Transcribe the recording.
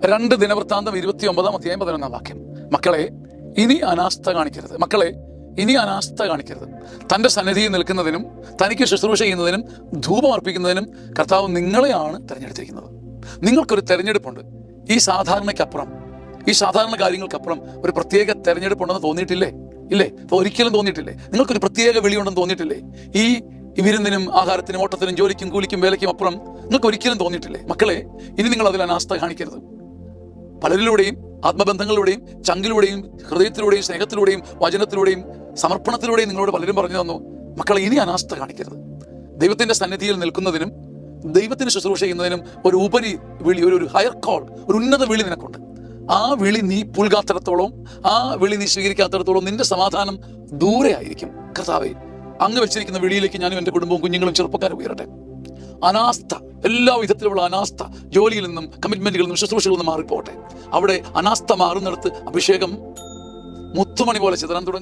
2 ദിനവൃത്താന്തം 29:11 മക്കളെ ഇനി അനാസ്ഥ കാണിക്കരുത്. മക്കളെ ഇനി അനാസ്ഥ കാണിക്കരുത്. തൻ്റെ സന്നിധിയിൽ നിൽക്കുന്നതിനും തനിക്ക് ശുശ്രൂഷ ചെയ്യുന്നതിനും ധൂപം അർപ്പിക്കുന്നതിനും കർത്താവ് നിങ്ങളെയാണ് തിരഞ്ഞെടുത്തിരിക്കുന്നത്. നിങ്ങൾക്കൊരു തെരഞ്ഞെടുപ്പുണ്ട്. ഈ സാധാരണയ്ക്കപ്പുറം, ഈ സാധാരണ കാര്യങ്ങൾക്കപ്പുറം ഒരു പ്രത്യേക തെരഞ്ഞെടുപ്പുണ്ടെന്ന് തോന്നിയിട്ടില്ലേ? ഇല്ലേ? അപ്പോൾ ഒരിക്കലും തോന്നിയിട്ടില്ലേ? നിങ്ങൾക്കൊരു പ്രത്യേക വിളിയുണ്ടെന്ന് തോന്നിയിട്ടില്ലേ? ഈ വിരുന്നിനും ആഹാരത്തിനും ഓട്ടത്തിനും ജോലിക്കും കൂലിക്കും വേലയ്ക്കും അപ്പുറം നിങ്ങൾക്ക് ഒരിക്കലും തോന്നിയിട്ടില്ലേ? മക്കളെ ഇനി നിങ്ങൾ അതിൽ അനാസ്ഥ കാണിക്കരുത്. പലരിലൂടെയും ആത്മബന്ധങ്ങളിലൂടെയും ചങ്കിലൂടെയും ഹൃദയത്തിലൂടെയും സ്നേഹത്തിലൂടെയും വചനത്തിലൂടെയും സമർപ്പണത്തിലൂടെയും നിങ്ങളോട് പലരും പറഞ്ഞു തന്നു, മക്കളെ ഇനി അനാസ്ഥ കാണിക്കരുത്. ദൈവത്തിന്റെ സന്നിധിയിൽ നിൽക്കുന്നതിനും ദൈവത്തിന് ശുശ്രൂഷ ചെയ്യുന്നതിനും ഒരു ഉപരി വിളി, ഒരു ഹയർ കോൾ, ഒരു ഉന്നത വിളി നിനക്കുണ്ട്. ആ വിളി നീ പുൽകാത്തിടത്തോളം, ആ വിളി നീ സ്വീകരിക്കാത്തിടത്തോളം നിന്റെ സമാധാനം ദൂരെ ആയിരിക്കും. കർത്താവേ, അങ്ങ് വെച്ചിരിക്കുന്ന വിളിയിലേക്ക് ഞാനും എൻ്റെ കുടുംബവും കുഞ്ഞുങ്ങളും ചെറുപ്പക്കാരും ഉയരട്ടെ. അനാസ്ഥ, എല്ലാ വിധത്തിലുള്ള അനാസ്ഥ ജോലിയിൽ നിന്നും കമ്മിറ്റ്മെന്റുകളിൽ നിന്നും ശുശ്രൂഷകളിൽ നിന്നും മാറിപ്പോട്ടെ. അവിടെ അനാസ്ഥ മാറുന്നിടത്ത് അഭിഷേകം മുത്തുമണി പോലെ ചിതറാൻ തുടങ്ങും.